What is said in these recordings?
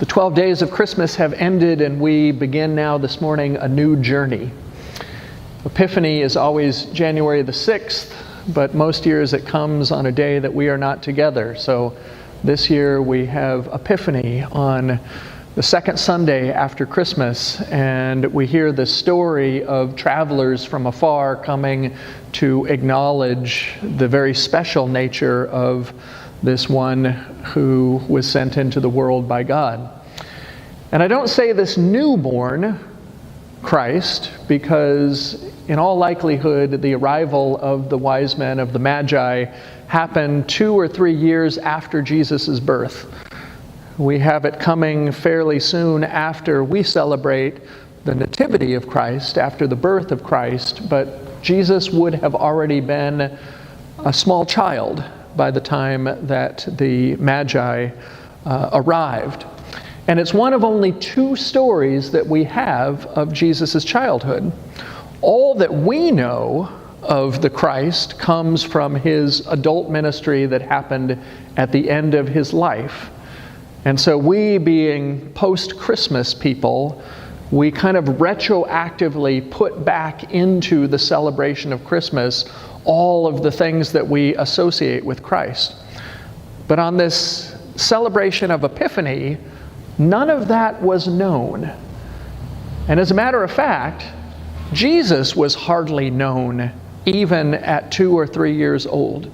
12 days of Christmas have ended, and we begin now this morning a new journey. Epiphany is always January the 6th, but most years it comes on a day that we are not together. So this year we have Epiphany on the second Sunday after Christmas, and we hear the story of travelers from afar coming to acknowledge the very special nature of this one who was sent into the world by God. And I don't say this newborn Christ because in all likelihood the arrival of the wise men of the Magi happened 2 or 3 years after Jesus' birth. We have it coming fairly soon after we celebrate the nativity of Christ, after the birth of Christ, but Jesus would have already been a small child by the time that the Magi arrived. And it's one of only 2 stories that we have of Jesus' childhood. All that we know of the Christ comes from his adult ministry that happened at the end of his life. And so we, being post-Christmas people, we kind of retroactively put back into the celebration of Christmas all of the things that we associate with Christ. But on this celebration of Epiphany, none of that was known. And as a matter of fact, Jesus was hardly known even at 2 or 3 years old.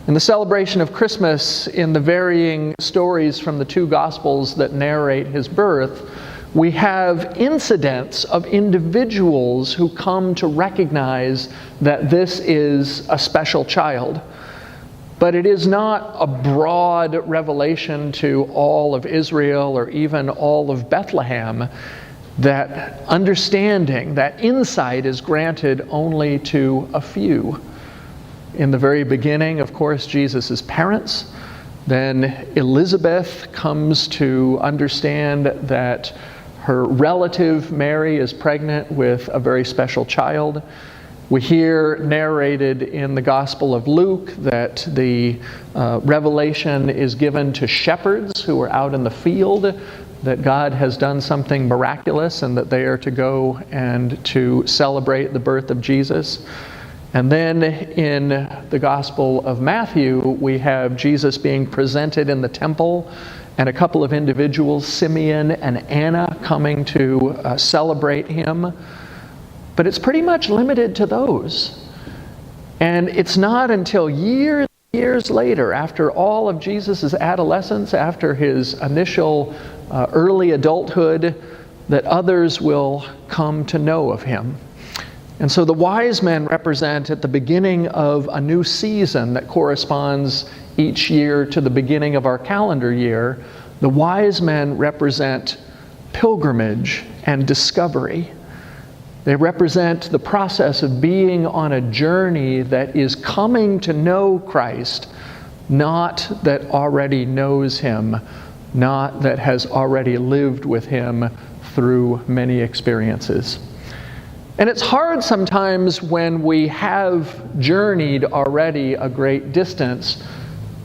In the celebration of Christmas, in the varying stories from the 2 Gospels that narrate his birth, we have incidents of individuals who come to recognize that this is a special child. But it is not a broad revelation to all of Israel or even all of Bethlehem. That understanding, that insight is granted only to a few. In the very beginning, of course, Jesus' parents. Then Elizabeth comes to understand that her relative Mary is pregnant with a very special child. We hear narrated in the Gospel of Luke that the revelation is given to shepherds who are out in the field, that God has done something miraculous and that they are to go and to celebrate the birth of Jesus. And then in the Gospel of Matthew, we have Jesus being presented in the temple and a couple of individuals, Simeon and Anna, coming to celebrate him. But it's pretty much limited to those. And it's not until years later, after all of Jesus' adolescence, after his initial early adulthood, that others will come to know of him. And so the wise men represent at the beginning of a new season that corresponds each year to the beginning of our calendar year. The wise men represent pilgrimage and discovery. They represent the process of being on a journey that is coming to know Christ, not that already knows him, not that has already lived with him through many experiences. And it's hard sometimes when we have journeyed already a great distance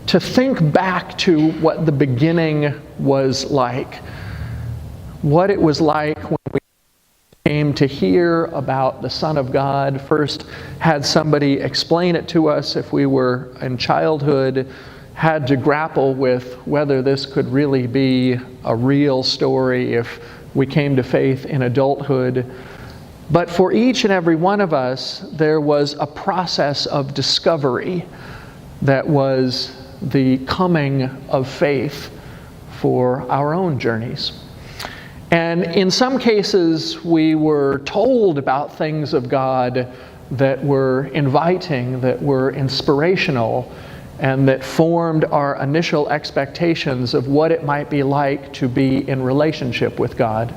to think back to what the beginning was like. What it was like when we came to hear about the Son of God, first had somebody explain it to us if we were in childhood, had to grapple with whether this could really be a real story if we came to faith in adulthood. But for each and every one of us, there was a process of discovery that was the coming of faith for our own journeys. And in some cases, we were told about things of God that were inviting, that were inspirational, and that formed our initial expectations of what it might be like to be in relationship with God.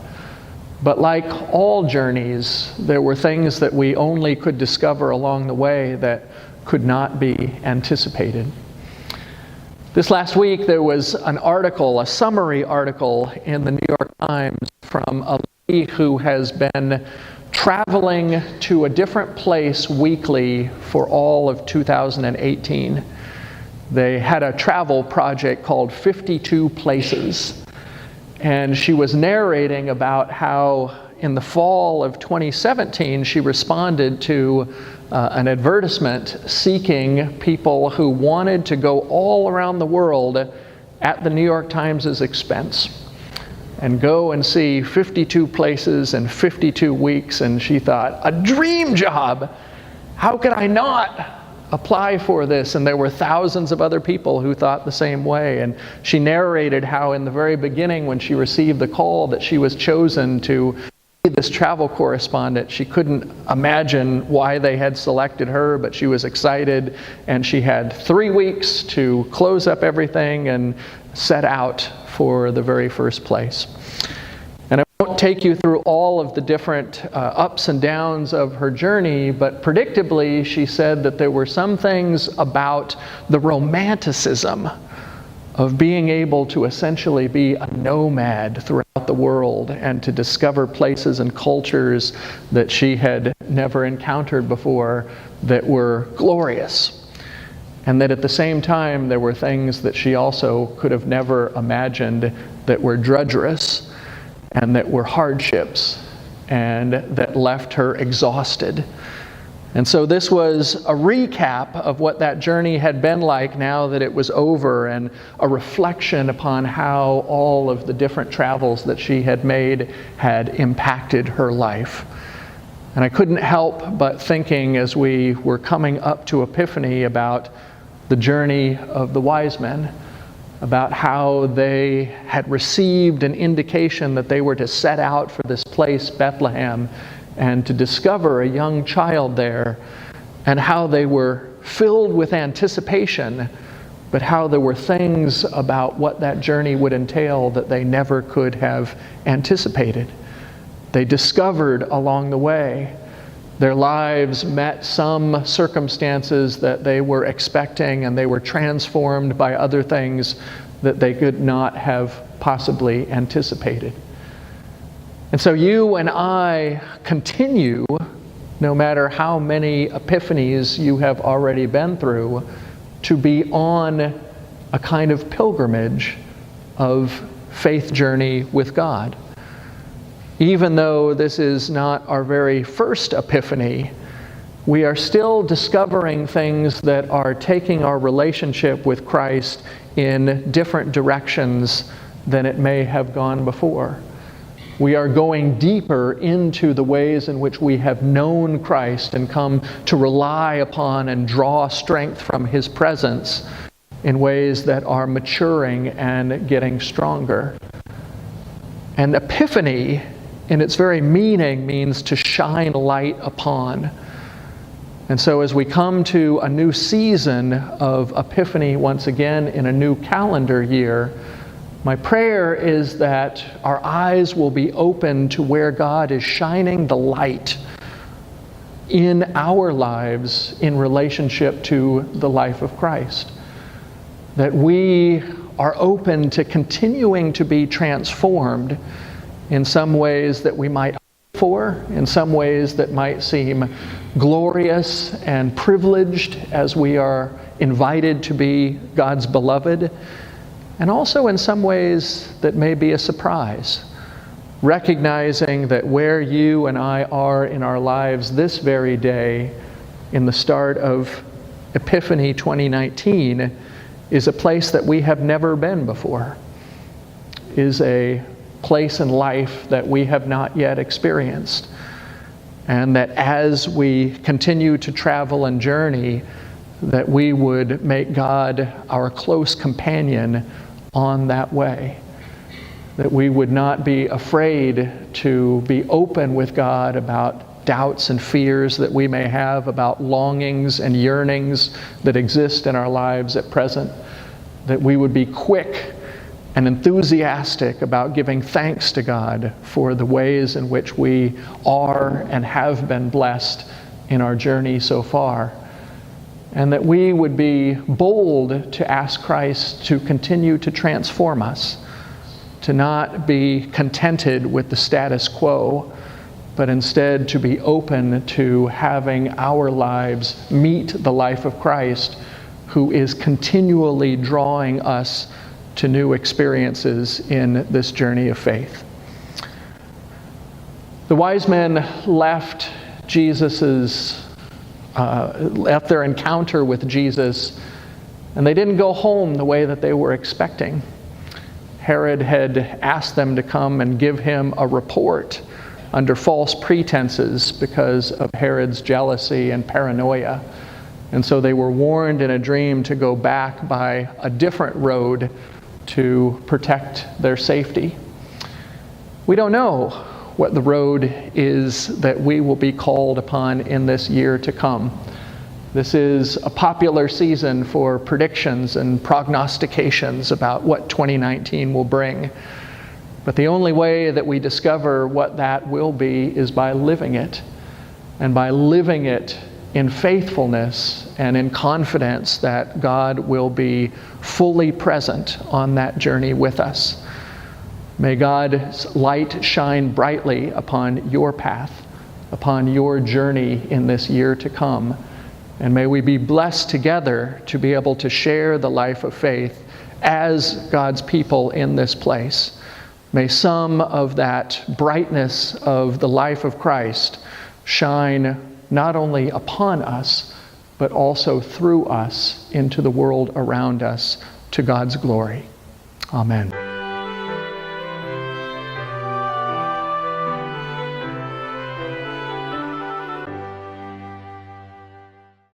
But like all journeys, there were things that we only could discover along the way that could not be anticipated. This last week there was an article, a summary article in the New York Times from a lady who has been traveling to a different place weekly for all of 2018. They had a travel project called 52 Places. And she was narrating about how in the fall of 2017 she responded to an advertisement seeking people who wanted to go all around the world at the New York Times' expense and go and see 52 places in 52 weeks. And she thought, a dream job! How could I not apply for this? And there were thousands of other people who thought the same way. And she narrated how in the very beginning, when she received the call that she was chosen to be this travel correspondent, she couldn't imagine why they had selected her, but she was excited, and she had 3 weeks to close up everything and set out for the very first place. And I won't take you through all of the different ups and downs of her journey, but predictably she said that there were some things about the romanticism of being able to essentially be a nomad throughout the world and to discover places and cultures that she had never encountered before that were glorious. And that at the same time there were things that she also could have never imagined that were drudgerous and that were hardships and that left her exhausted. And so this was a recap of what that journey had been like now that it was over, and a reflection upon how all of the different travels that she had made had impacted her life. And I couldn't help but thinking as we were coming up to Epiphany about the journey of the wise men, about how they had received an indication that they were to set out for this place, Bethlehem, and to discover a young child there, and how they were filled with anticipation, but how there were things about what that journey would entail that they never could have anticipated. They discovered along the way. Their lives met some circumstances that they were expecting, and they were transformed by other things that they could not have possibly anticipated. And so you and I continue, no matter how many epiphanies you have already been through, to be on a kind of pilgrimage of faith journey with God. Even though this is not our very first epiphany, we are still discovering things that are taking our relationship with Christ in different directions than it may have gone before. We are going deeper into the ways in which we have known Christ and come to rely upon and draw strength from His presence in ways that are maturing and getting stronger. And epiphany, in its very meaning, means to shine light upon. And so as we come to a new season of Epiphany once again in a new calendar year, my prayer is that our eyes will be open to where God is shining the light in our lives in relationship to the life of Christ. That we are open to continuing to be transformed in some ways that we might hope for, in some ways that might seem glorious and privileged as we are invited to be God's beloved, and also in some ways that may be a surprise, recognizing that where you and I are in our lives this very day, in the start of Epiphany 2019, is a place that we have never been before, is a place in life that we have not yet experienced. And that as we continue to travel and journey, that we would make God our close companion on that way. That we would not be afraid to be open with God about doubts and fears that we may have, about longings and yearnings that exist in our lives at present. That we would be quick and enthusiastic about giving thanks to God for the ways in which we are and have been blessed in our journey so far. And that we would be bold to ask Christ to continue to transform us, to not be contented with the status quo, but instead to be open to having our lives meet the life of Christ, who is continually drawing us to new experiences in this journey of faith. The wise men left left their encounter with Jesus, and they didn't go home the way that they were expecting. Herod had asked them to come and give him a report under false pretenses because of Herod's jealousy and paranoia. And so they were warned in a dream to go back by a different road to protect their safety. We don't know what the road is that we will be called upon in this year to come. This is a popular season for predictions and prognostications about what 2019 will bring. But the only way that we discover what that will be is by living it. And by living it in faithfulness and in confidence that God will be fully present on that journey with us. May God's light shine brightly upon your path, upon your journey in this year to come. And may we be blessed together to be able to share the life of faith as God's people in this place. May some of that brightness of the life of Christ shine not only upon us, but also through us into the world around us to God's glory. Amen.